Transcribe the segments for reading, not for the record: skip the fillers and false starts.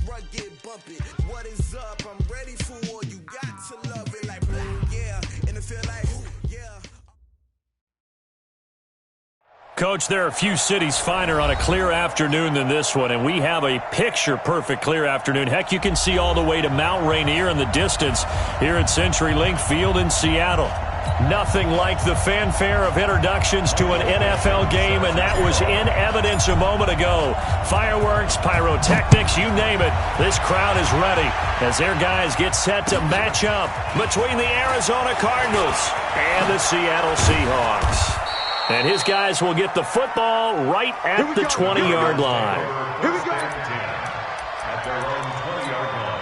rugged, bump it. What is up? I'm ready for war. You got to love it like, yeah. And it feel like, yeah. Coach, there are a few cities finer on a clear afternoon than this one, and we have a picture-perfect clear afternoon. Heck, you can see all the way to Mount Rainier in the distance here at CenturyLink Field in Seattle. Nothing like the fanfare of introductions to an NFL game, and that was in evidence a moment ago. Fireworks, pyrotechnics, you name it. This crowd is ready as their guys get set to match up between the Arizona Cardinals and the Seattle Seahawks. And his guys will get the football right at the 20-yard line. Here we go. At their own 20-yard line.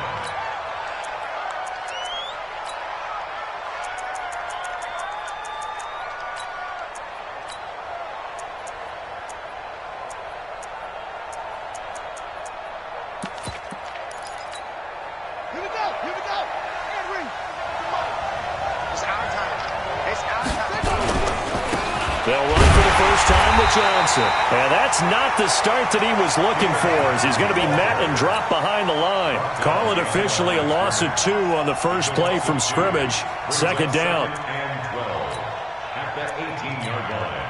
Here we go. Here we go. Henry. Come on. It's our time. It's our time. They'll run for the first time with Johnson. And that's not the start that he was looking for, as he's going to be met and dropped behind the line. Call it officially a loss of 2 on the first play from scrimmage. Second down. And 12 at the 18-yard line.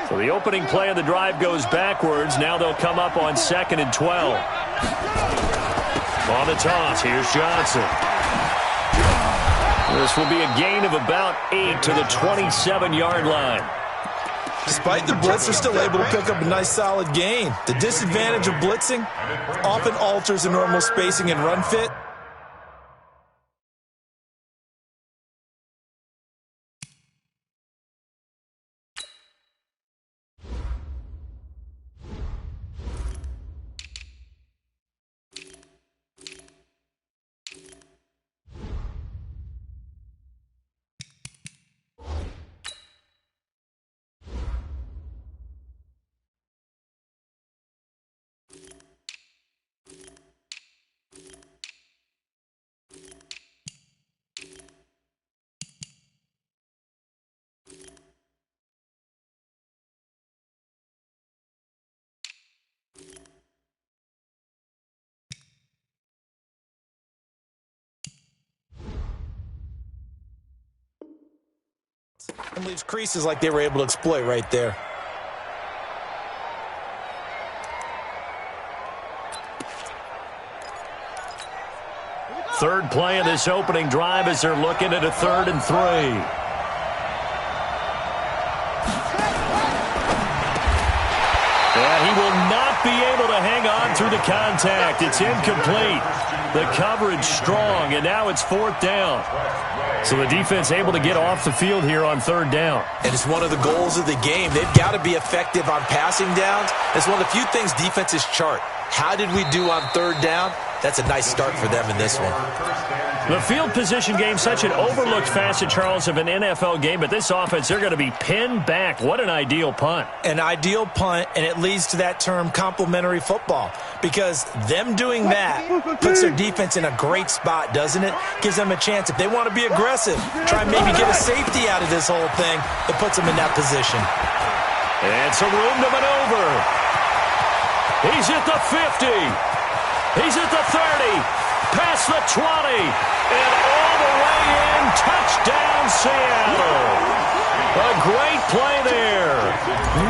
So the opening play of the drive goes backwards. Now they'll come up on 2nd and 12. On the toss, here's Johnson. This will be a gain of about 8 to the 27-yard line. Despite the blitz, they're still able to pick up a nice solid gain. The disadvantage of blitzing often alters the normal spacing and run fit. And leaves creases like they were able to exploit right there. Third play of this opening drive as they're looking at a 3rd and 3. And he will not be able to hang on through the contact. It's incomplete. The coverage strong, and now it's 4th down. So the defense able to get off the field here on 3rd down. And it's one of the goals of the game. They've got to be effective on passing downs. It's one of the few things defenses chart. How did we do on 3rd down? That's a nice start for them in this one. The field position game, such an overlooked facet, Charles, of an NFL game, but this offense, they're going to be pinned back. What an ideal punt. An ideal punt, and it leads to that term complementary football, because them doing that puts their defense in a great spot, doesn't it? Gives them a chance. If they want to be aggressive, try and maybe get a safety out of this whole thing, that puts them in that position. And some room to maneuver. He's at the 50. He's at the 30. Past the 20. And all the way in. Touchdown, Seattle. A great play there.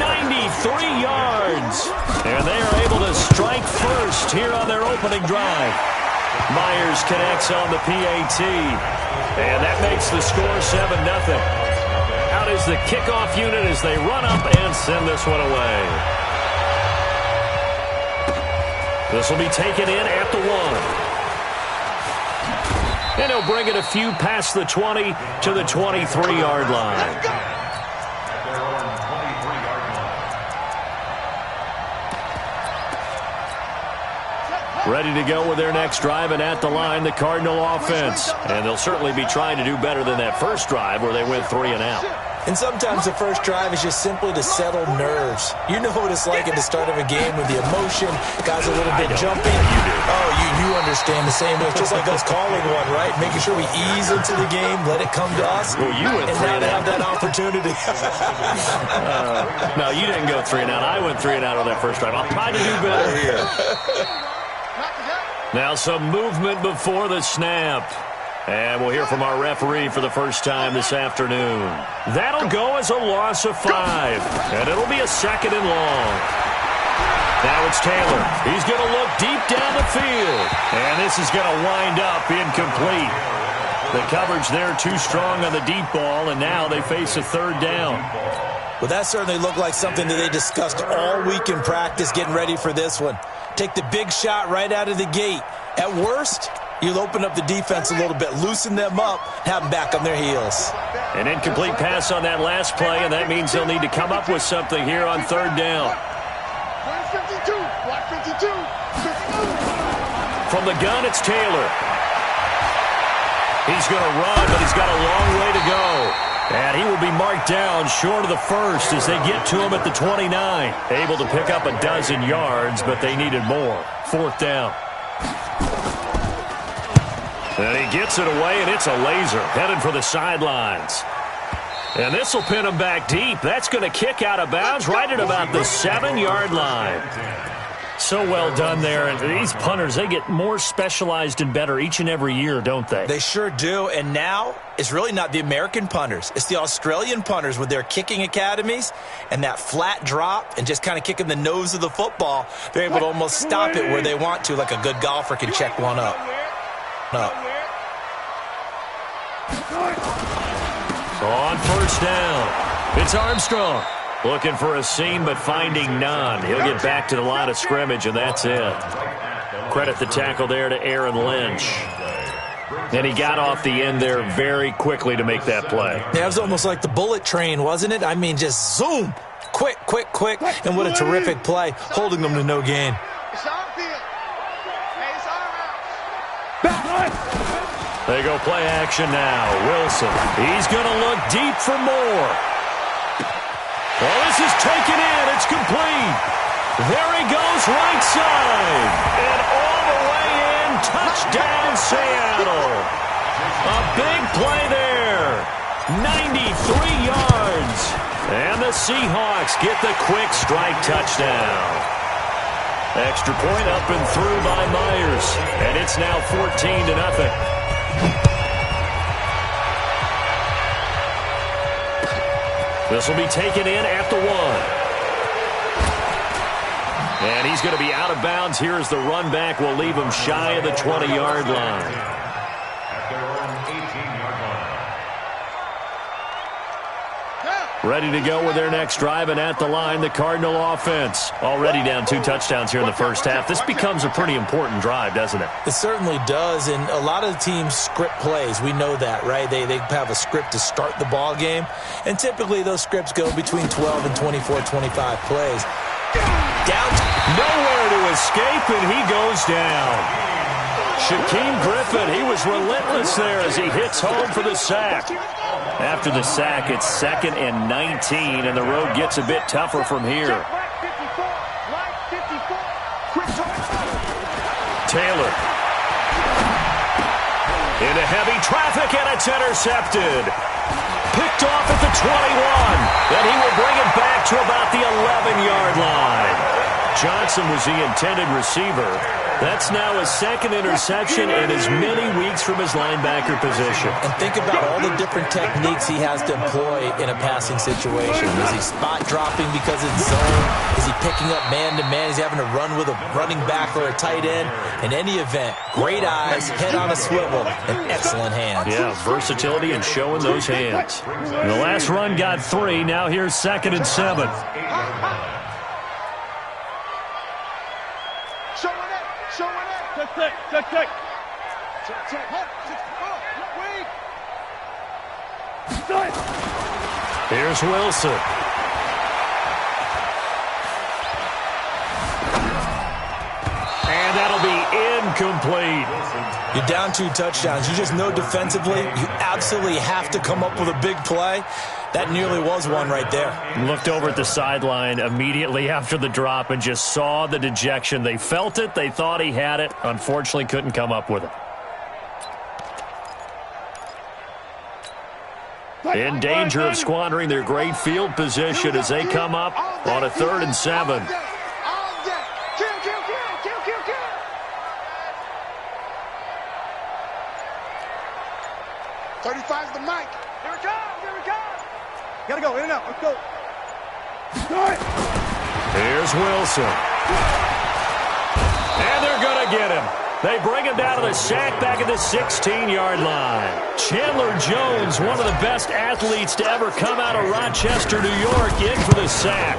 93 yards. And they are able to strike first here on their opening drive. Myers connects on the PAT. And that makes the score 7-0. Out is the kickoff unit as they run up and send this one away. This will be taken in at the 1. And he'll bring it a few past the 20 to the 23-yard line. Ready to go with their next drive, and at the line, the Cardinal offense. And they'll certainly be trying to do better than that first drive where they went 3 and out. And sometimes the first drive is just simply to settle nerves. You know what it's like at the start of a game with the emotion, guys a little bit jumpy. Oh, you understand the same way. It's just like us calling one, right? Making sure we ease into the game, let it come to us. Well, you went 3 and out. Have that opportunity. No, you didn't go 3 and out. I went 3 and out on that first drive. I'll try to do better here. Now some movement before the snap. And we'll hear from our referee for the first time this afternoon. That'll go as a loss of 5. And it'll be a 2nd and long. Now it's Taylor. He's going to look deep down the field. And this is going to wind up incomplete. The coverage there too strong on the deep ball, and now they face a 3rd down. Well, that certainly looked like something that they discussed all week in practice getting ready for this one. Take the big shot right out of the gate. At worst, you'll open up the defense a little bit, loosen them up, have them back on their heels. An incomplete pass on that last play, and that means they'll need to come up with something here on 3rd down. 52, block 52, 52. From the gun, it's Taylor. He's going to run, but he's got a long way to go. And he will be marked down short of the 1st as they get to him at the 29. Able to pick up a dozen yards, but they needed more. 4th down. And he gets it away, and it's a laser headed for the sidelines. And this will pin him back deep. That's going to kick out of bounds right at about the 7-yard line. So well done there. And these punters, they get more specialized and better each and every year, don't they? They sure do. And now it's really not the American punters. It's the Australian punters with their kicking academies and that flat drop and just kind of kicking the nose of the football. They're able to almost stop it where they want to, like a good golfer can check one up. On 1st down, it's Armstrong. Looking for a seam, but finding none. He'll get back to the line of scrimmage, and that's it. Credit the tackle there to Aaron Lynch. And he got off the end there very quickly to make that play. Yeah, it was almost like the bullet train, wasn't it? I mean, just zoom. Quick. And what a terrific play, holding them to no gain. It's on field. Hey, it's on route. They go play action now. Wilson, he's going to look deep for more. Well, this is taken in. It's complete. There he goes, right side. And all the way in, touchdown Seattle. A big play there. 93 yards. And the Seahawks get the quick strike touchdown. Extra point up and through by Myers. And it's now 14-0. This will be taken in at the 1. And he's going to be out of bounds here as the run back will leave him shy of the 20-yard line. Ready to go with their next drive, and at the line, the Cardinal offense. Already down 2 touchdowns here in the first half. This becomes a pretty important drive, doesn't it? It certainly does, and a lot of the teams script plays. We know that, right? They have a script to start the ball game, and typically those scripts go between 12 and 24, 25 plays. Down, nowhere to escape, and he goes down. Shaquem Griffin, he was relentless there as he hits home for the sack. After the sack, it's 2nd and 19, and the road gets a bit tougher from here. Taylor. Into heavy traffic, and it's intercepted. Picked off at the 21, and he will bring it back to about the 11-yard line. Johnson was the intended receiver. That's now his 2nd interception in as many weeks from his linebacker position. And think about all the different techniques he has to employ in a passing situation. Is he spot dropping because it's zone? Is he picking up man-to-man? Is he having to run with a running back or a tight end? In any event, great eyes, head on a swivel, and excellent hands. Yeah, versatility and showing those hands. The last run got 3. Now here's 2nd and 7. Check. Here's Wilson. And that'll be incomplete. You're down 2 touchdowns. You just know defensively you absolutely have to come up with a big play. That nearly was one right there. Looked over at the sideline immediately after the drop and just saw the dejection. They felt it. They thought he had it. Unfortunately, couldn't come up with it. In danger of squandering their great field position as they come up on a 3rd and 7. 35's the mic. Here we go. Here we go. Gotta go. In and out. Let's go. Start. Here's Wilson. And they're going to get him. They bring him down to the sack back at the 16-yard line. Chandler Jones, one of the best athletes to ever come out of Rochester, New York, in for the sack.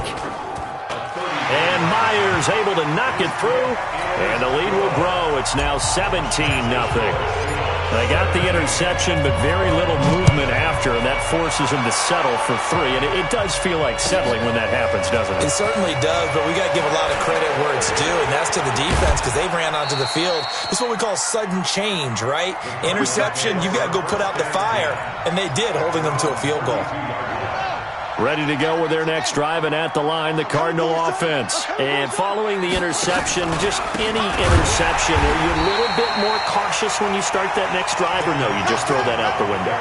And Myers able to knock it through, and the lead will grow. It's now 17-0. They got the interception, but very little movement after, and that forces them to settle for 3. And it does feel like settling when that happens, doesn't it? It certainly does, but we got to give a lot of credit where it's due, and that's to the defense because they ran onto the field. This is what we call sudden change, right? Interception, you've got to go put out the fire, and they did, holding them to a field goal. Ready to go with their next drive, and at the line, the Cardinal offense. And following the interception, just any interception, are you a little bit more cautious when you start that next drive, or no, you just throw that out the window?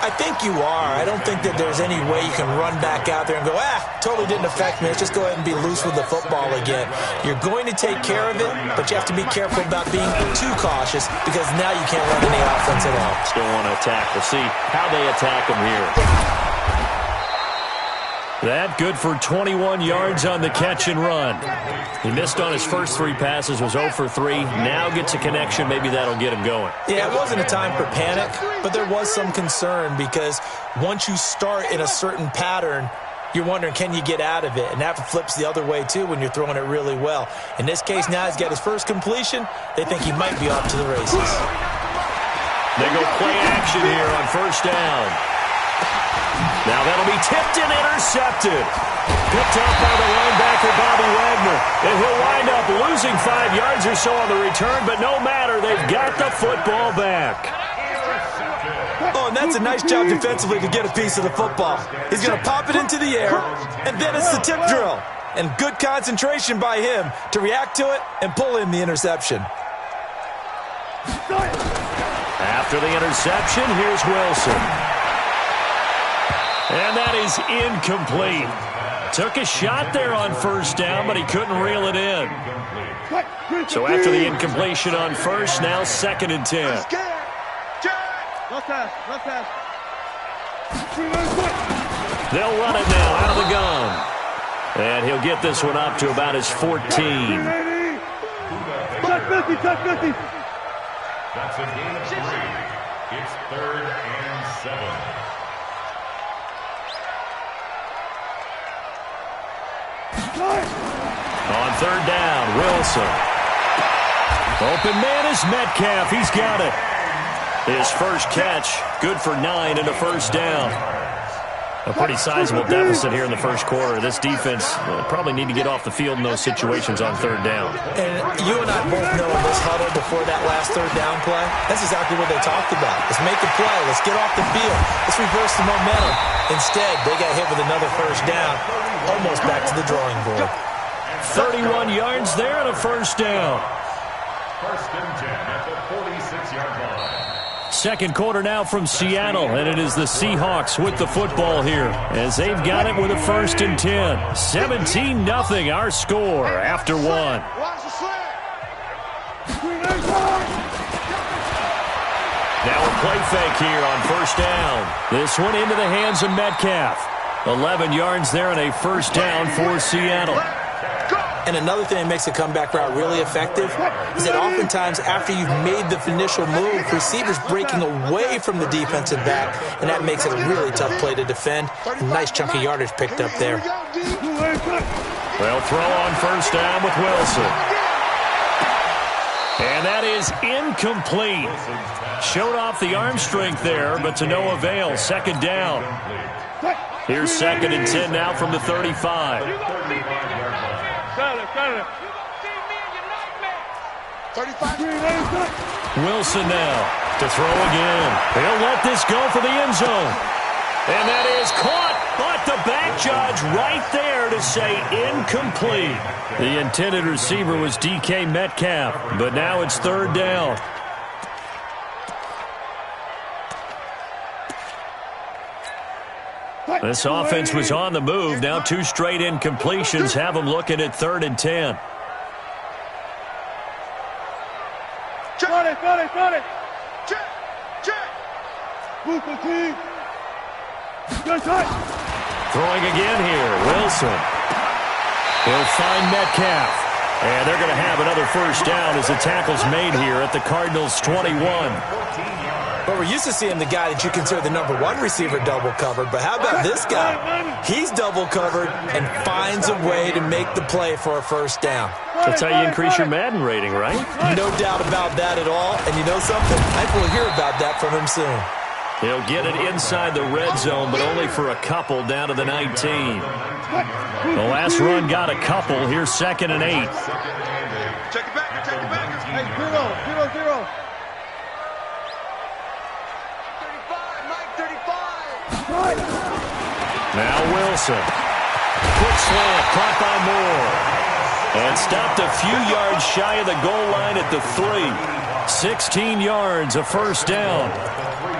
I think you are. I don't think that there's any way you can run back out there and go, totally didn't affect me. Let's just go ahead and be loose with the football again. You're going to take care of it, but you have to be careful about being too cautious because now you can't run any offense at all. Still want to attack. We'll see how they attack them here. That good for 21 yards on the catch and run. He missed on his first 3 passes, was 0 for 3. Now gets a connection. Maybe that'll get him going. Yeah, it wasn't a time for panic, but there was some concern because once you start in a certain pattern, you're wondering, can you get out of it? And that flips the other way, too, when you're throwing it really well. In this case, now he's got his first completion. They think he might be off to the races. They go play action here on first down. Now that'll be tipped and intercepted. Picked up by the linebacker, Bobby Wagner. And he'll wind up losing 5 yards or so on the return, but no matter, they've got the football back. Oh, and that's a nice job defensively to get a piece of the football. He's going to pop it into the air, and then it's the tip drill. And good concentration by him to react to it and pull in the interception. After the interception, here's Wilson. And that is incomplete. Took a shot there on first down, but he couldn't reel it in. So after the incompletion on first, now 2nd and 10. They'll run it now out of the gun. And he'll get this one up to about his 14. That's a gain of 3. It's 3rd and 7. On 3rd down, Wilson. Open man is Metcalf. He's got it. His first catch, good for 9 and a first down. A pretty sizable deficit here in the first quarter. This defense probably need to get off the field in those situations on 3rd down. And you and I both know in this huddle before that last 3rd down play, that's exactly what they talked about. Let's make a play. Let's get off the field. Let's reverse the momentum. Instead, they got hit with another first down, almost back to the drawing board. 31 yards there and a first down. 1st and 10 at the 46-yard line. Second quarter now from Seattle, and it is the Seahawks with the football here as they've got it with a 1st and 10. 17-0 our score after 1. Now a play fake here on first down. This one into the hands of Metcalf. 11 yards there and a first down for Seattle. And another thing that makes a comeback route really effective is that oftentimes after you've made the initial move, receivers breaking away from the defensive back, and that makes it a really tough play to defend. A nice chunk of yardage picked up there. They'll throw on first down with Wilson. And that is incomplete. Showed off the arm strength there, but to no avail. 2nd down. Here's 2nd and 10 now from the 35. Wilson now to throw again. He'll let this go for the end zone. And that is caught message right there to say incomplete. The intended receiver was DK Metcalf, but now it's third down. This offense was on the move. Now 2 straight incompletions have them looking at 3rd and 10. Got it. Check. Throwing again here, Wilson. He'll find Metcalf. And they're going to have another first down as the tackle's made here at the Cardinals' 21. But we're used to seeing the guy that you consider the number 1 receiver double covered. But how about this guy? He's double covered and finds a way to make the play for a first down. That's how you increase your Madden rating, right? No doubt about that at all. And you know something? I think we'll hear about that from him soon. He'll get it inside the red zone, but only for a couple down to the 19. The last run got a couple. Here's 2nd and 8. Check it back. Hey, 0. 35. Now Wilson. Quick slant, caught by Moore. And stopped a few yards shy of the goal line at the 3. 16 yards, a first down.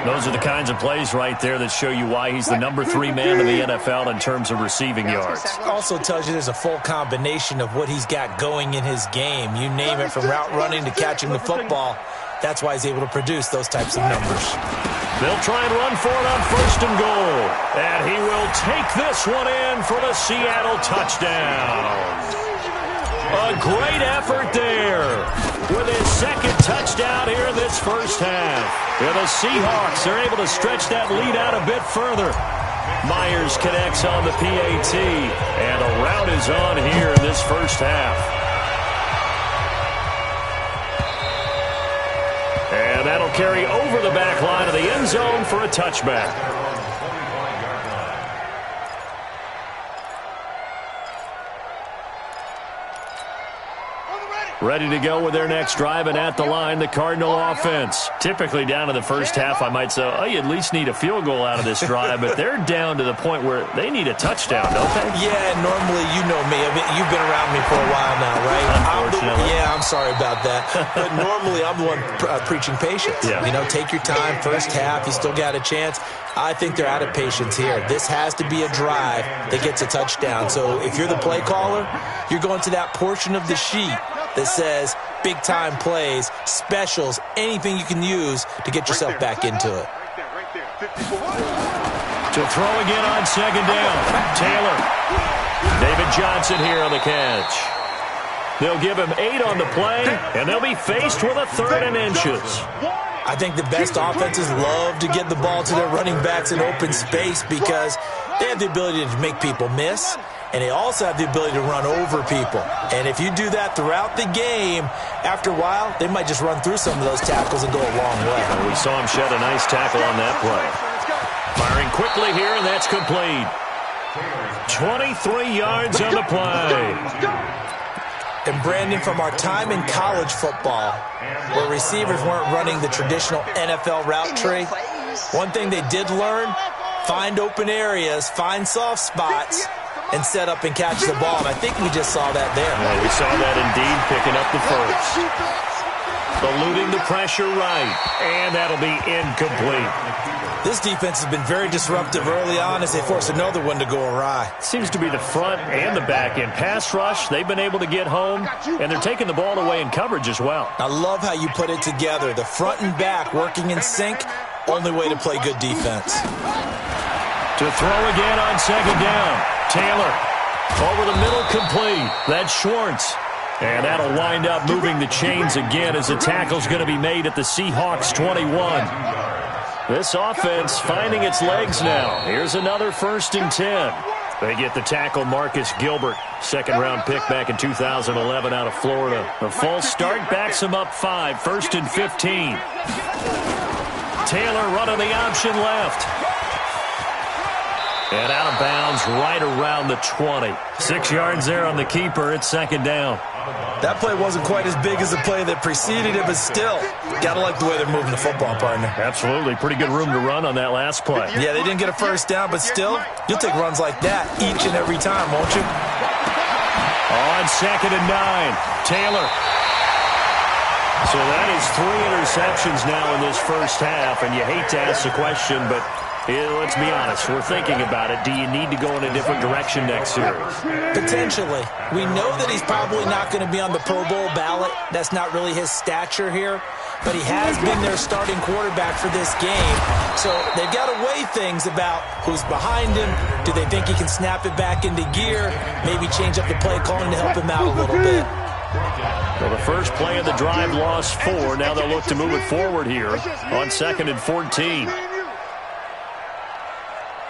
Those are the kinds of plays right there that show you why he's the number 3 man in the NFL in terms of receiving yards. Also tells you there's a full combination of what he's got going in his game. You name it, from route running to catching the football. That's why he's able to produce those types of numbers. They'll try and run for it on 1st and goal. And he will take this one in for the Seattle touchdown. A great effort there with his 2nd touchdown here in this first half. Yeah, the Seahawks are able to stretch that lead out a bit further. Myers connects on the PAT, and a rout is on here in this first half. And that'll carry over the back line of the end zone for a touchback. Ready to go with their next drive, and at the line, the Cardinal offense. Typically down in the first half, I might say, oh, you at least need a field goal out of this drive, but they're down to the point where they need a touchdown, don't they? Yeah, normally, you know me. I mean, you've been around me for a while now, right? Unfortunately. I'm sorry about that. But normally, I'm the one preaching patience. Yeah. You know, take your time, first half, you still got a chance. I think they're out of patience here. This has to be a drive that gets a touchdown. So if you're the play caller, you're going to that portion of the sheet that says big-time plays, specials, anything you can use to get yourself back into it. To throw again on 2nd down. Taylor. David Johnson here on the catch. They'll give him 8 on the play, and they'll be faced with a 3rd and inches. I think the best offenses love to get the ball to their running backs in open space because they have the ability to make people miss, and they also have the ability to run over people. And if you do that throughout the game, after a while, they might just run through some of those tackles and go a long way. And we saw him shed a nice tackle on that play. Firing quickly here, and that's complete. 23 yards on the play. And Brandon, from our time in college football, where receivers weren't running the traditional NFL route tree, one thing they did learn, find open areas, find soft spots, and set up and catch the ball. And I think we just saw that there. Well, we saw that indeed, picking up the first. Eluding the pressure right, and that'll be incomplete. This defense has been very disruptive early on as they force another one to go awry. Seems to be the front and the back end. Pass rush, they've been able to get home, and they're taking the ball away in coverage as well. I love how you put it together. The front and back working in sync, only way to play good defense. To throw again on 2nd down. Taylor over the middle, complete. That's Schwartz. And that'll wind up moving the chains again as the tackle's going to be made at the Seahawks 21. This offense finding its legs now. Here's another 1st and 10. They get the tackle, Marcus Gilbert, 2nd-round pick back in 2011 out of Florida. The false start backs him up 5, 1st and 15. Taylor running the option left. And out of bounds right around the 20. 6 yards there on the keeper. It's second down. That play wasn't quite as big as the play that preceded it, but still, got to like the way they're moving the football, partner. Absolutely. Pretty good room to run on that last play. Yeah, they didn't get a first down, but still, you'll take runs like that each and every time, won't you? On second and 9, Taylor. So that is 3 interceptions now in this first half, and you hate to ask the question, but let's be honest, we're thinking about it. Do you need to go in a different direction next series? Potentially. We know that he's probably not going to be on the Pro Bowl ballot. That's not really his stature here. But he has been their starting quarterback for this game. So they've got to weigh things about who's behind him. Do they think he can snap it back into gear? Maybe change up the play calling to help him out a little bit. Well, the first play of the drive lost 4. Now they'll look to move it forward here on second and 14.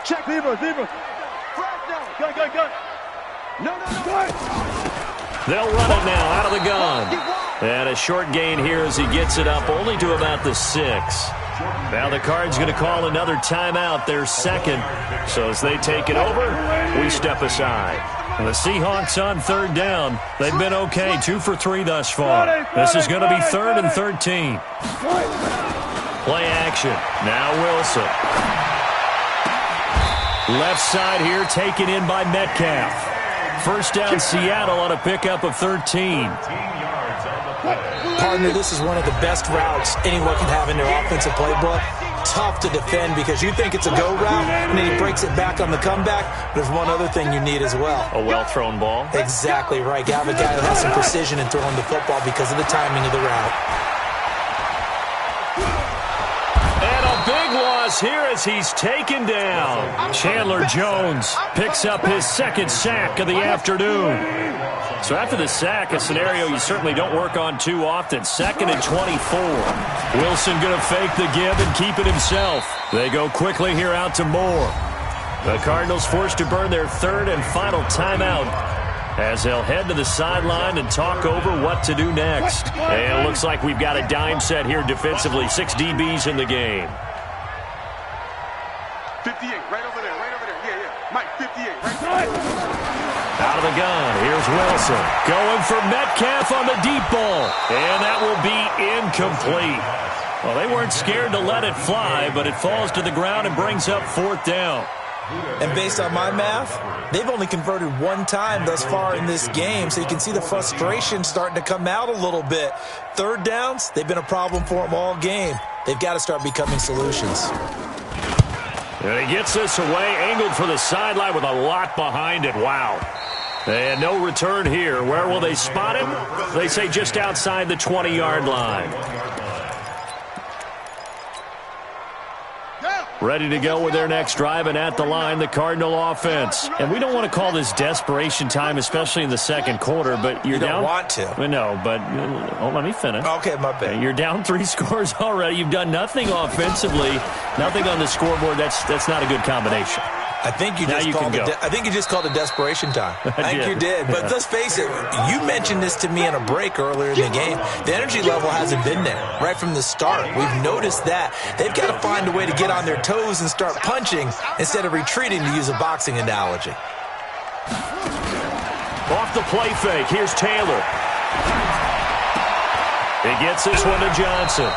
Check, Zebra. Gun. No. They'll run it now out of the gun. And a short gain here as he gets it up only to about the 6. Now the Cards going to call another timeout, their second. So as they take it over, we step aside. And the Seahawks on third down. They've been okay, 2 for 3 thus far. This is going to be 3rd and 13. Play action. Now Wilson. Left side here taken in by Metcalf. First down Seattle on a pickup of 13. Partner, this is one of the best routes anyone can have in their offensive playbook. Tough to defend because you think it's a go route, and then he breaks it back on the comeback. There's one other thing you need as well. A well-thrown ball. Exactly right. You have a guy who has some precision in throwing the football because of the timing of the route. And a big loss here as he's taken down. Chandler Jones picks up his second sack of the afternoon. So after the sack, a scenario you certainly don't work on too often. 2nd and 24. Wilson going to fake the give and keep it himself. They go quickly here out to Moore. The Cardinals forced to burn their 3rd and final timeout as they'll head to the sideline and talk over what to do next. And it looks like we've got a dime set here defensively. 6 DBs in the game. 58, right over there. Yeah. Mike, 58, right there. Out of the gun, here's Wilson. Going for Metcalf on the deep ball. And that will be incomplete. Well, they weren't scared to let it fly, but it falls to the ground and brings up 4th down. And based on my math, they've only converted 1 time thus far in this game, so you can see the frustration starting to come out a little bit. 3rd downs, they've been a problem for them all game. They've got to start becoming solutions. And he gets this away, angled for the sideline with a lot behind it. Wow. And no return here. Where will they spot him? They say just outside the 20-yard line. Ready to go with their next drive, and at the line, the Cardinal offense. And we don't want to call this desperation time, especially in the second quarter, but you're down. You don't want to. No, but let me finish. Okay, my bad. You're down 3 scores already. You've done nothing offensively, nothing on the scoreboard. That's not a good combination. I think you just called it desperation time. I think you did. But let's face it, you mentioned this to me in a break earlier in the game. The energy level hasn't been there right from the start. We've noticed that. They've got to find a way to get on their toes and start punching instead of retreating, to use a boxing analogy. Off the play fake, here's Taylor. He gets this one to Johnson.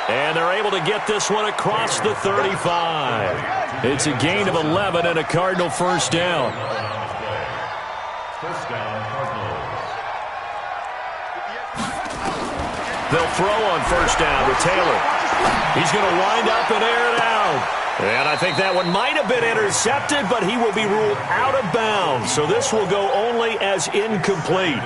And they're able to get this one across the 35. It's a gain of 11 and a Cardinal first down. First down, Cardinals. They'll throw on first down with Taylor. He's going to wind up and air it out. And I think that one might have been intercepted, but he will be ruled out of bounds. So this will go only as incomplete.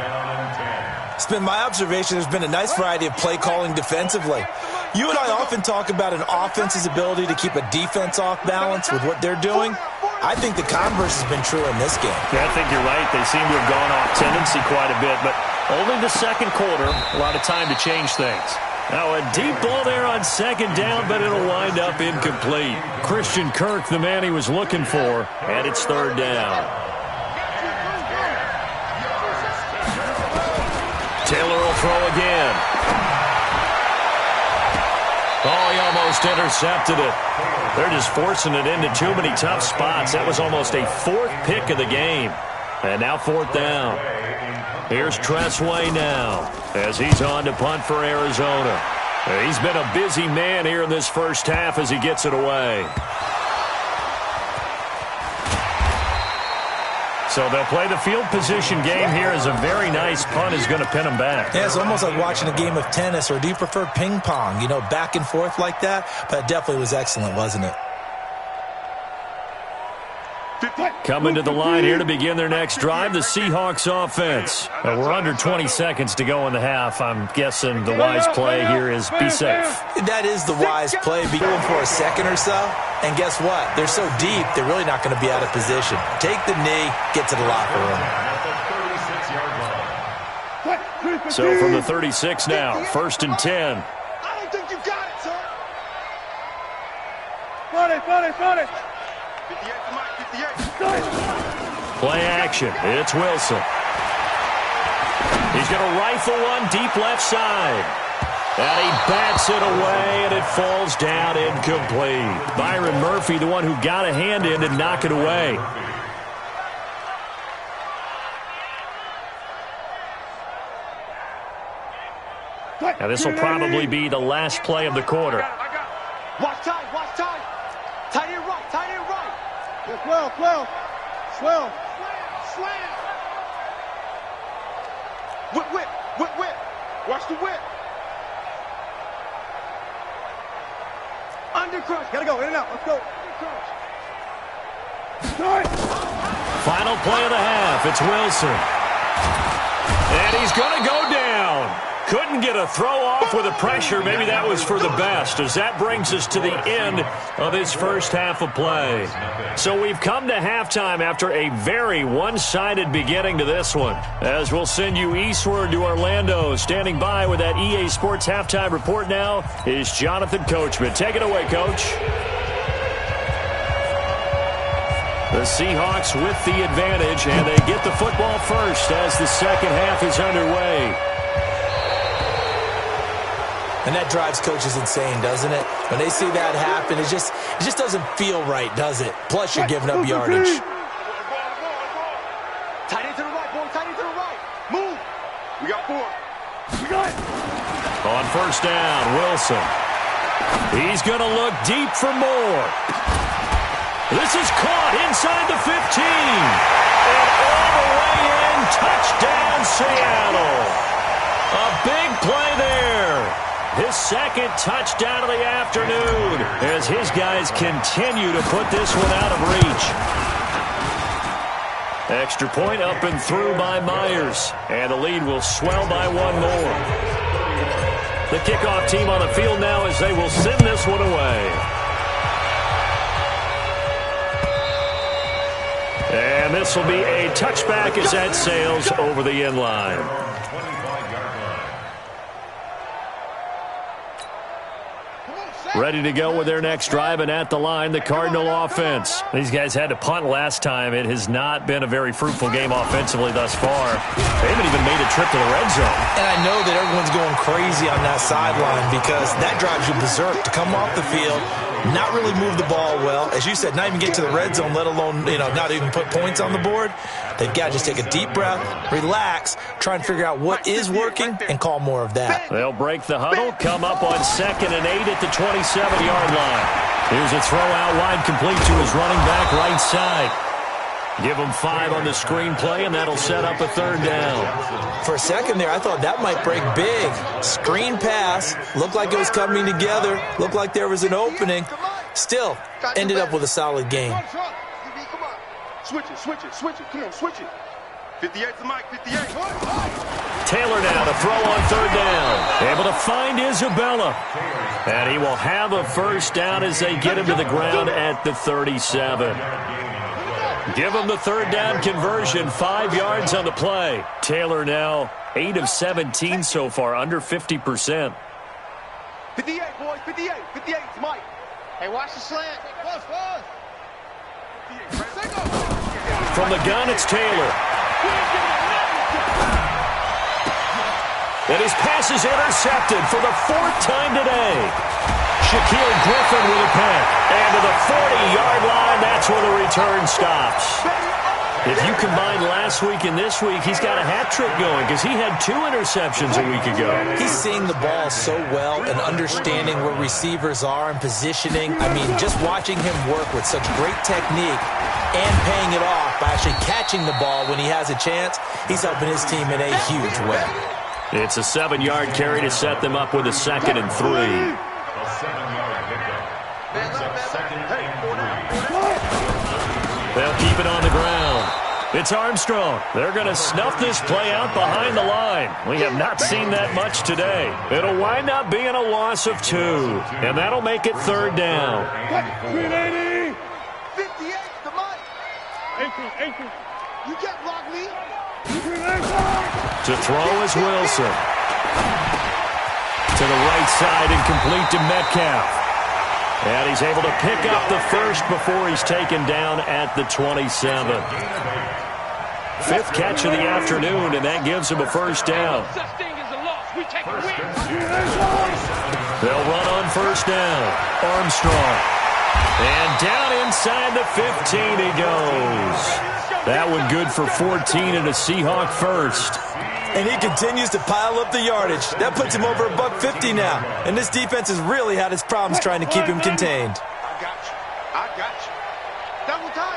It's been my observation there's been a nice variety of play calling defensively. You and I often talk about an offense's ability to keep a defense off balance with what they're doing. I think the converse has been true in this game. Yeah, I think you're right. They seem to have gone off tendency quite a bit, but only the second quarter, a lot of time to change things. Now a deep ball there on second down, but it'll wind up incomplete. Christian Kirk, the man he was looking for, and it's third down. Taylor will throw again. Oh, he almost almost intercepted it. They're just forcing it into too many tough spots. That was almost a fourth pick of the game. And now fourth down. Here's Tressway now as he's on to punt for Arizona. He's been a busy man here in this first half as he gets it away. So they'll play the field position game here as a very nice punt is going to pin them back. Yeah, it's almost like watching a game of tennis, or do you prefer ping pong? You know, back and forth like that? But it definitely was excellent, wasn't it? Coming to the line here to begin their next drive, the Seahawks offense. We're under 20 seconds to go in the half. I'm guessing the wise play here is be safe. That is the wise play. Be going for a second or so. And guess what? They're so deep, they're really not going to be out of position. Take the knee, get to the locker room. So from the 36 now, 1st and 10. I don't think you got it, sir. Run it. 58 to Mike, 58. Play action. It's Wilson. He's going to rifle one deep left side. And he bats it away, and it falls down incomplete. Byron Murphy, the one who got a hand in to knock it away. Now this will probably be the last play of the quarter. Watch tight. Tight end right. Swell. Whip. Watch the whip. Under crush. Gotta go, in and out. Let's go. Final play of the half. It's Wilson. And he's going to go down. Couldn't get a throw off with the pressure. Maybe that was for the best, as that brings us to the end of his first half of play. So we've come to halftime after a very one-sided beginning to this one. As we'll send you eastward to Orlando. Standing by with that EA Sports halftime report now is Jonathan Coachman. Take it away, Coach. The Seahawks with the advantage, and they get the football first as the second half is underway. And that drives coaches insane, doesn't it? When they see that happen, it just doesn't feel right, does it? Plus, you're giving up yardage. Tight end to the right, boy. Tight end to the right. Move. We got 4. We got it. On first down, Wilson. He's going to look deep for more. This is caught inside the 15. And all the way in, touchdown, Seattle. A big play there. His second touchdown of the afternoon as his guys continue to put this one out of reach. Extra point up and through by Myers. And the lead will swell by one more. The kickoff team on the field now as they will send this one away. And this will be a touchback as that sails over the end line. Ready to go with their next drive, and at the line, the Cardinal offense. These guys had to punt last time. It has not been a very fruitful game offensively thus far. They haven't even made a trip to the red zone. And I know that everyone's going crazy on that sideline because that drives you berserk to come off the field, not really move the ball well. As you said, not even get to the red zone, let alone, not even put points on the board. They've got to just take a deep breath, relax, try and figure out what is working, and call more of that. They'll break the huddle, come up on 2nd and 8 at the 27-yard line. Here's a throw out wide, complete to his running back right side. Give him 5 on the screenplay, and that'll set up a third down. For a second there, I thought that might break big. Screen pass, looked like it was coming together, looked like there was an opening. Still, ended up with a solid game. Switch it. Come on, switch it. 58 to Mike, 58. Taylor now to throw on third down. Able to find Isabella. And he will have a first down as they get him to the ground at the 37. Give him the third down conversion, 5 yards on the play. Taylor now 8 of 17 so far, under 50%. 58, boys, 58 to Mike. Hey, watch the slant. From the gun, it's Taylor. And his pass is intercepted for the 4th time today. Shaquille Griffin with a pick. And to the 40-yard line, that's where the return stops. If you combine last week and this week, he's got a hat trick going because he had 2 interceptions a week ago. He's seeing the ball so well and understanding where receivers are and positioning. I mean, just watching him work with such great technique and paying it off by actually catching the ball when he has a chance, he's helping his team in a huge way. It's a 7-yard carry to set them up with a 2nd and 3. A 7-yard pickup. Brings up 2nd and 3. They'll keep it on the ground. It's Armstrong. They're going to snuff this play out behind the line. We have not seen that much today. It'll wind up being a loss of 2, and that'll make it 3rd down. 380. 58, the money. 18. You get block me. To throw is Wilson. To the right side and complete to Metcalf. And he's able to pick up the first before he's taken down at the 27. 5th catch of the afternoon, and that gives him a 1st down. They'll run on 1st down. Armstrong. And down inside the 15 he goes. That one good for 14 and a Seahawk first. And he continues to pile up the yardage. That puts him over $150 now. And this defense has really had its problems trying to keep him contained. I got you. Double time.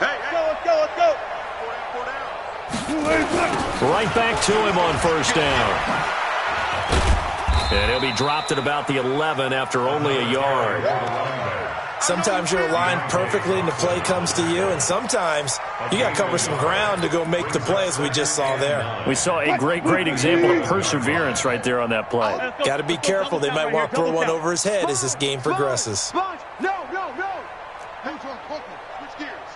Hey, let's go. 4 down. Right back to him on 1st down. And he'll be dropped at about the 11 after only a yard. Sometimes you're aligned perfectly and the play comes to you, and sometimes you got to cover some ground to go make the play, as we just saw there. We saw a great example of perseverance right there on that play. Got to be careful. They might want to throw one over his head as this game progresses. No. Switch gears.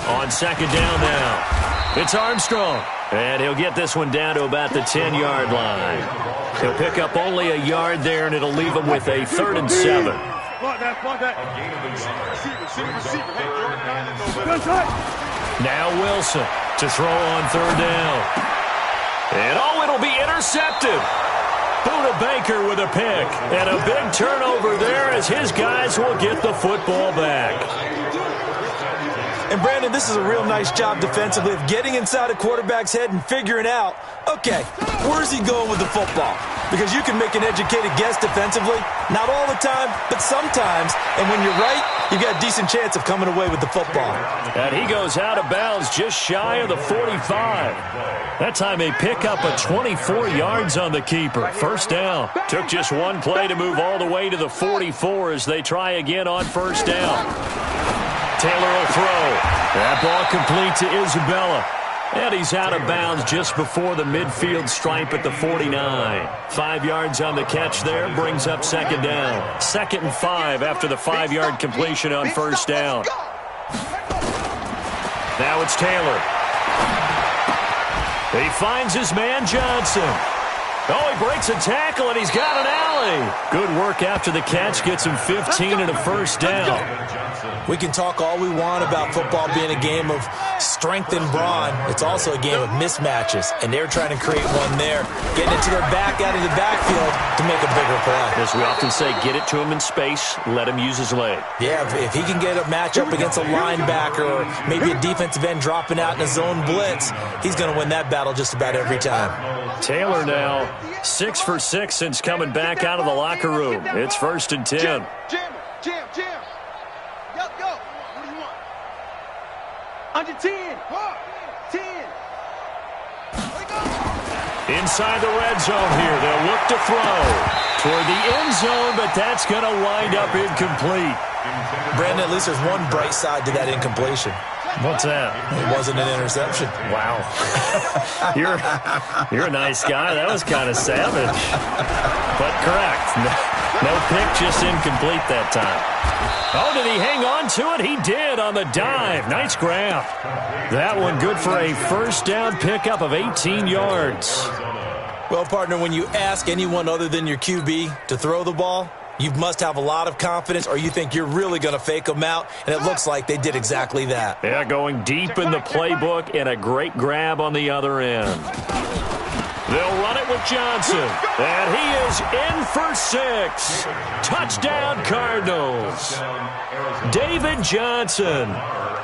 On 2nd down now, it's Armstrong. And he'll get this one down to about the 10-yard line. He'll pick up only a yard there, and it'll leave him with a 3rd and 7. Now Wilson to throw on 3rd down. And it'll be intercepted. Buda Baker with a pick. And a big turnover there as his guys will get the football back. And, Brandon, this is a real nice job defensively of getting inside a quarterback's head and figuring out, okay, where's he going with the football? Because you can make an educated guess defensively. Not all the time, but sometimes. And when you're right, you've got a decent chance of coming away with the football. And he goes out of bounds just shy of the 45. That time they pick up a 24 yards on the keeper. 1st down. Took just one play to move all the way to the 44 as they try again on 1st down. Taylor will throw. That ball complete to Isabella. And he's out of bounds just before the midfield stripe at the 49. 5 yards on the catch there brings up 2nd down. 2nd and 5 after the 5-yard completion on 1st down. Now it's Taylor. He finds his man Johnson. Oh, he breaks a tackle, and he's got an alley. Good work after the catch. Gets him 15 and a 1st down. We can talk all we want about football being a game of strength and brawn. It's also a game of mismatches, and they're trying to create one there, getting it to their back out of the backfield to make a bigger play. As we often say, get it to him in space, let him use his leg. Yeah, if he can get a matchup against a linebacker or maybe a defensive end dropping out in a zone blitz, he's going to win that battle just about every time. Taylor now 6 for 6 since coming back out of the locker room. It's 1st and 10. Jam. Go. What do you want? Under 10. 10. Inside the red zone here. They'll look to throw toward the end zone, but that's going to wind up incomplete. Brandon, at least there's one bright side to that incompletion. What's that? It wasn't an interception. Wow. You're a nice guy. That was kind of savage. But correct. No pick, just incomplete that time. Oh, did he hang on to it? He did on the dive. Nice grab. That one good for a 1st down pickup of 18 yards. Well, partner, when you ask anyone other than your QB to throw the ball, you must have a lot of confidence, or you think you're really going to fake them out, and it looks like they did exactly that. Yeah, going deep in the playbook and a great grab on the other end. They'll run it with Johnson. And he is in for 6. Touchdown, Cardinals. David Johnson,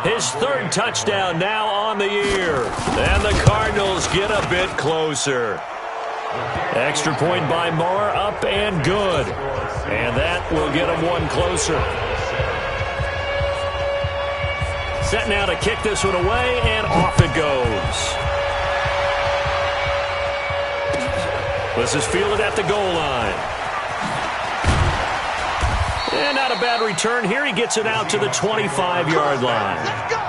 his 3rd touchdown now on the year. And the Cardinals get a bit closer. Extra point by Marr, up and good. And that will get them one closer. Set now to kick this one away, and off it goes. This is fielded at the goal line. And not a bad return here. He gets it out to the 25-yard line. Let's go.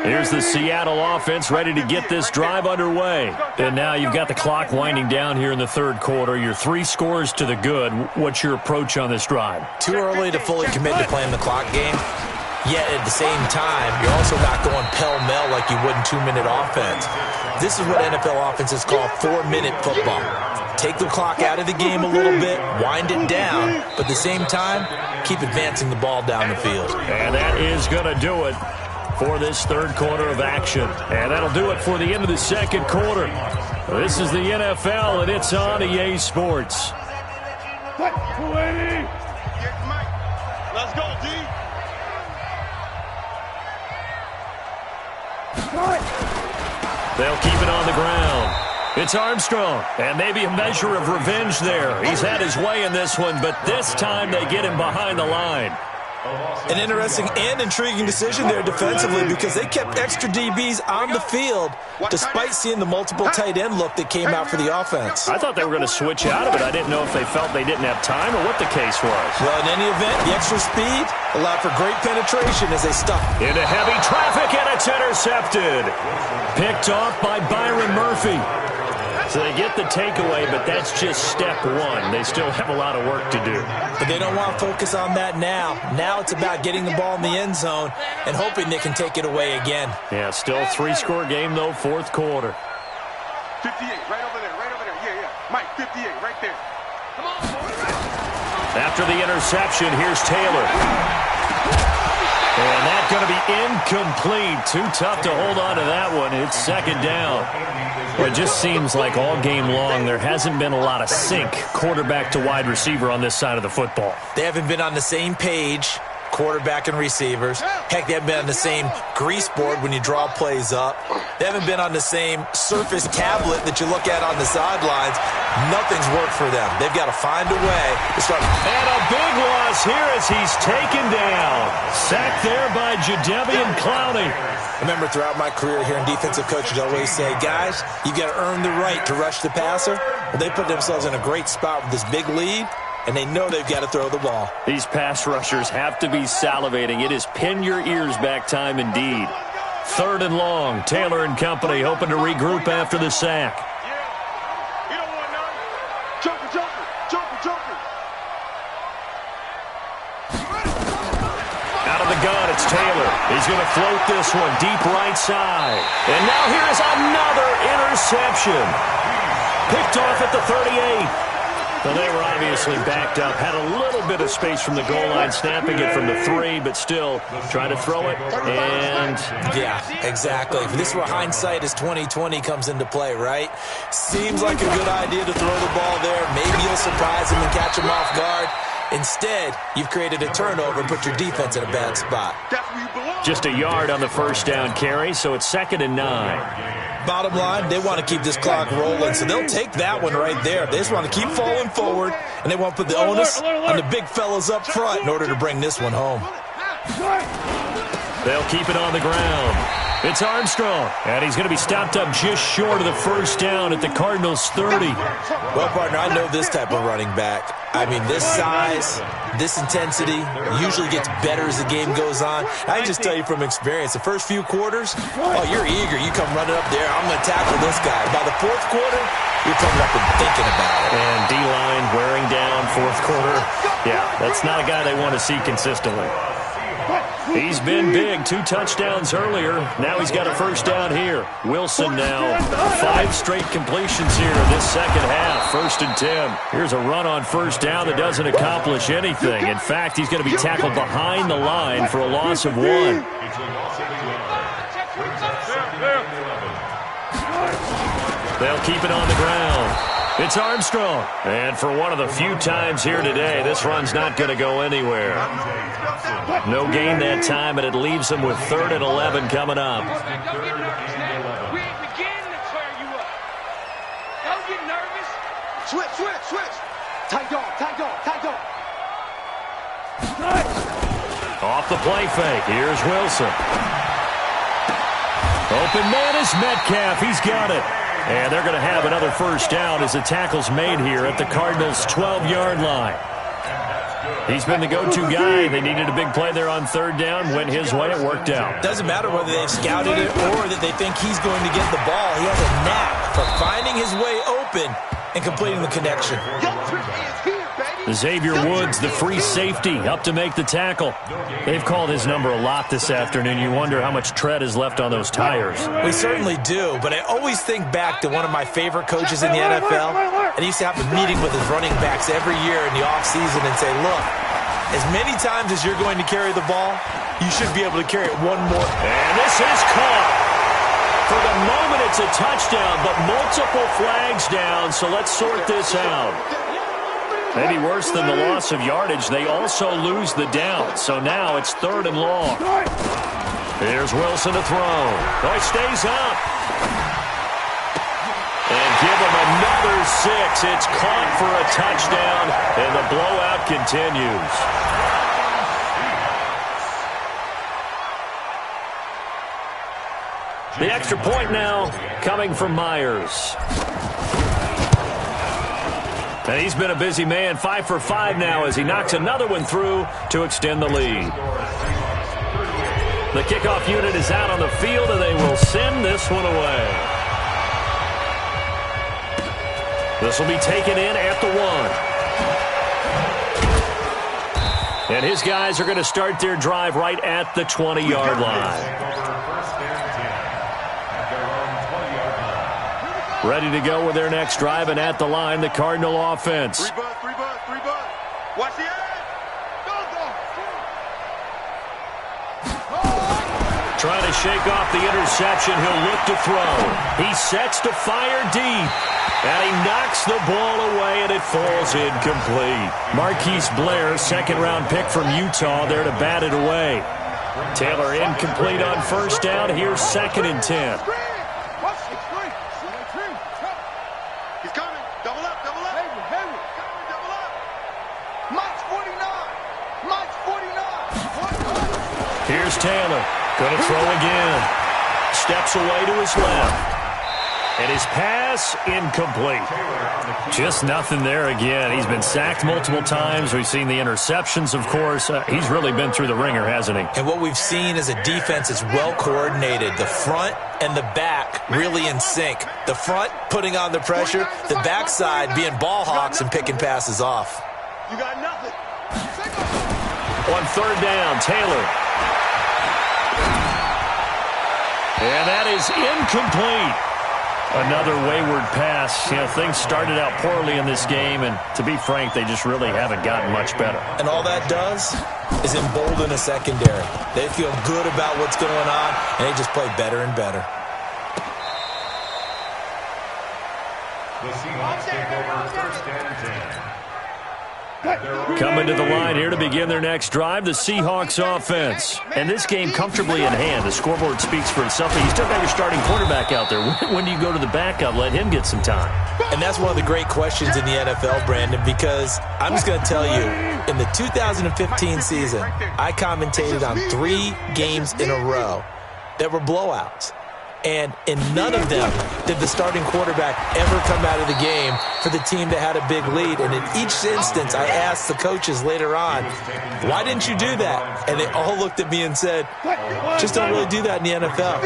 Here's the Seattle offense ready to get this drive underway. And now you've got the clock winding down here in the 3rd quarter. Your 3 scores to the good. What's your approach on this drive? Too early to fully commit to playing the clock game. Yet at the same time, you're also not going pell-mell like you would in 2-minute offense. This is what NFL offenses call 4-minute football. Take the clock out of the game a little bit, wind it down, but at the same time, keep advancing the ball down the field. And that is going to do it for this 3rd quarter of action. And that'll do it for the end of the 2nd quarter. This is the NFL, and it's on EA Sports. Let's go, D. They'll keep it on the ground. It's Armstrong, and maybe a measure of revenge there. He's had his way in this one, but this time they get him behind the line. An interesting and intriguing decision there defensively because they kept extra DBs on the field despite seeing the multiple tight end look that came out for the offense. I thought they were going to switch out of it. I didn't know if they felt they didn't have time or what the case was. Well, in any event, the extra speed allowed for great penetration as they stuck into heavy traffic, and it's intercepted. Picked off by Byron Murphy. So they get the takeaway, but that's just step 1. They still have a lot of work to do. But they don't want to focus on that now. Now it's about getting the ball in the end zone and hoping they can take it away again. Yeah, still a 3-score game, though, 4th quarter. 58, right over there, right over there. Yeah, yeah. Mike, 58, right there. Come on, boy. After the interception, here's Taylor. And that's going to be incomplete. Too tough to hold on to that one. It's 2nd down. Well, it just seems like all game long there hasn't been a lot of sync quarterback to wide receiver on this side of the football. They haven't been on the same page, quarterback and receivers. Heck, they haven't been on the same grease board when you draw plays up. They haven't been on the same Surface tablet that you look at on the sidelines. Nothing's worked for them. They've got to find a way to start. And a big loss here as he's taken down. Sacked there by Jadeveon Clowney. Remember, throughout my career here in defensive coaching, I always say, guys, you've got to earn the right to rush the passer. Well, they put themselves in a great spot with this big lead, and they know they've got to throw the ball. These pass rushers have to be salivating. It is pin your ears back time indeed. 3rd and long. Taylor and company hoping to regroup after the sack. You don't want none. Joker, Joker, Joker, Joker. Out of the gun, it's Taylor. He's going to float this one deep right side. And now here's another interception. Picked off at the 38. Well, they were obviously backed up. Had a little bit of space from the goal line, snapping it from the 3, but still trying to throw it. And yeah, exactly. This is where hindsight is 20/20 comes into play, right? Seems like a good idea to throw the ball there. Maybe you'll surprise him and catch him off guard. Instead, you've created a turnover and put your defense in a bad spot. Just a yard on the 1st down carry, so it's 2nd and 9. Bottom line, they want to keep this clock rolling, so they'll take that one right there. They just want to keep falling forward, and they want to put the onus on the big fellas up front in order to bring this one home. They'll keep it on the ground. It's Armstrong, and he's going to be stopped up just short of the 1st down at the Cardinals' 30. Well, partner, I know this type of running back. I mean, this size, this intensity usually gets better as the game goes on. I can just tell you from experience, the first few quarters, oh, you're eager. You come running up there, I'm going to tackle this guy. By the 4th quarter, you're coming up and thinking about it. And D-line wearing down 4th quarter. Yeah, that's not a guy they want to see consistently. He's been big. 2 touchdowns earlier. Now he's got a first down here. Wilson now 5 straight completions here in this second half. 1st and 10. Here's a run on first down that doesn't accomplish anything. In fact, he's going to be tackled behind the line for a loss of 1. They'll keep it on the ground. It's Armstrong. And for one of the few times here today, this run's not going to go anywhere. No gain that time, and it leaves them with 3rd and 11 coming up. Don't get nervous now. We ain't beginning to clear you up. Don't get nervous. Switch. Tight dog. Off the play fake. Here's Wilson. Open man is Metcalf. He's got it. And they're going to have another first down as the tackle's made here at the Cardinals' 12-yard line. He's been the go-to guy. They needed a big play there on 3rd down. Went his way. It worked out. Doesn't matter whether they've scouted it or that they think he's going to get the ball. He has a knack for finding his way open and completing the connection. Xavier Woods, the free safety, up to make the tackle. They've called his number a lot this afternoon. You wonder how much tread is left on those tires. We certainly do, but I always think back to one of my favorite coaches in the NFL. And he used to have a meeting with his running backs every year in the offseason and say, look, as many times as you're going to carry the ball, you should be able to carry it one more. And this is caught. For the moment, it's a touchdown, but multiple flags down, so let's sort this out. Maybe worse than the loss of yardage, they also lose the down. So now it's 3rd and long. Here's Wilson to throw. Oh, he stays up. And give him another 6. It's caught for a touchdown, and the blowout continues. The extra point now coming from Myers. And he's been a busy man, 5 for 5 now as he knocks another one through to extend the lead. The kickoff unit is out on the field, and they will send this one away. This will be taken in at the 1. And his guys are going to start their drive right at the 20-yard line. Ready to go with their next drive, and at the line, the Cardinal offense. 3 butt. Watch the edge. Trying to shake off the interception. He'll look to throw. He sets to fire deep. And he knocks the ball away, and it falls incomplete. Marquise Blair, 2nd-round pick from Utah, there to bat it away. Taylor incomplete on first down. Here's 2nd and 10. Here's Taylor. Going to throw again. Steps away to his left. And his pass incomplete. Just nothing there again. He's been sacked multiple times. We've seen the interceptions, of course. He's really been through the ringer, hasn't he? And what we've seen is a defense that's well coordinated. The front and the back really in sync. The front putting on the pressure. The backside being ball hawks and picking passes off. You got nothing. On 3rd down, Taylor. And that is incomplete. Another wayward pass. You know, things started out poorly in this game, and to be frank, they just really haven't gotten much better. And all that does is embolden a secondary. They feel good about what's going on, and they just play better and better. The Seahawks take over 1st and 10. Coming to the line here to begin their next drive, the Seahawks offense. And this game comfortably in hand. The scoreboard speaks for itself. But you still got your starting quarterback out there. When do you go to the backup? Let him get some time. And that's one of the great questions in the NFL, Brandon, because I'm just going to tell you, in the 2015 season, I commentated on 3 games in a row that were blowouts. And in none of them did the starting quarterback ever come out of the game for the team that had a big lead. And in each instance, I asked the coaches later on, why didn't you do that? And they all looked at me and said, just don't really do that in the NFL.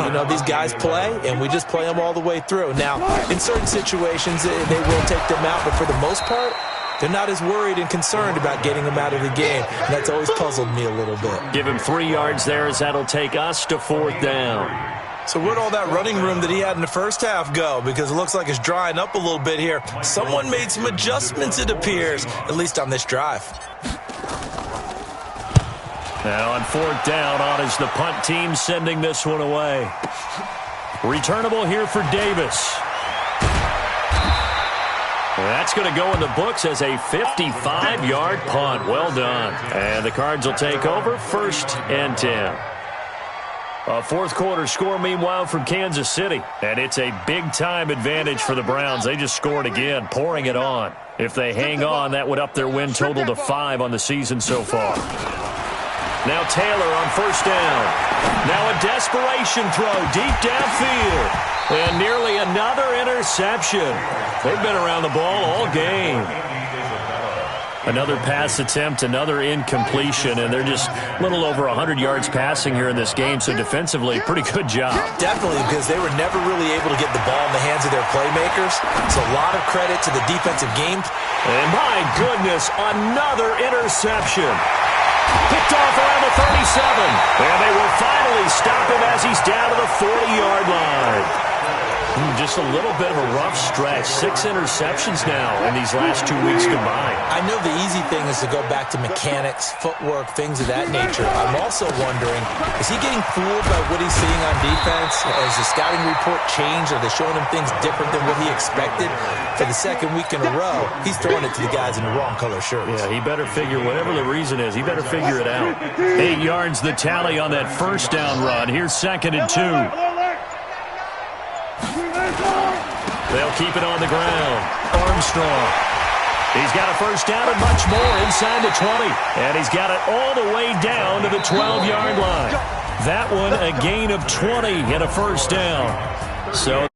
You know, these guys play, and we just play them all the way through. Now, in certain situations, they will take them out. But for the most part, They're not as worried and concerned about getting him out of the game. And that's always puzzled me a little bit. Give him 3 yards there as that'll take us to 4th down. So where'd all that running room that he had in the first half go? Because it looks like it's drying up a little bit here. Someone made some adjustments, it appears, at least on this drive. Now on 4th down, on is the punt team sending this one away. Returnable here for Davis. That's going to go in the books as a 55-yard punt. Well done. And the Cards will take over 1st and 10. A 4th quarter score, meanwhile, from Kansas City. And it's a big-time advantage for the Browns. They just scored again, pouring it on. If they hang on, that would up their win total to 5 on the season so far. Now Taylor on 1st down. Now a desperation throw deep downfield. And nearly another interception. They've been around the ball all game. Another pass attempt, another incompletion, and they're just a little over 100 yards passing here in this game, so defensively, pretty good job. Definitely, because they were never really able to get the ball in the hands of their playmakers. So a lot of credit to the defensive game. And my goodness, another interception. Picked off around the 37. And they will finally stop him as he's down to the 40-yard line. Just a little bit of a rough stretch. 6 interceptions now in these last 2 weeks combined. I know the easy thing is to go back to mechanics, footwork, things of that nature. I'm also wondering, is he getting fooled by what he's seeing on defense? Has the scouting report changed? Are they showing him things different than what he expected? For the 2nd week in a row, he's throwing it to the guys in the wrong color shirts. Yeah, he better figure, whatever the reason is, he better figure it out. 8 yards the tally on that 1st down run. Here's 2nd and 2. They'll keep it on the ground. Armstrong. He's got a 1st down and much more inside the 20. And he's got it all the way down to the 12-yard line. That one a gain of 20 and a 1st down. So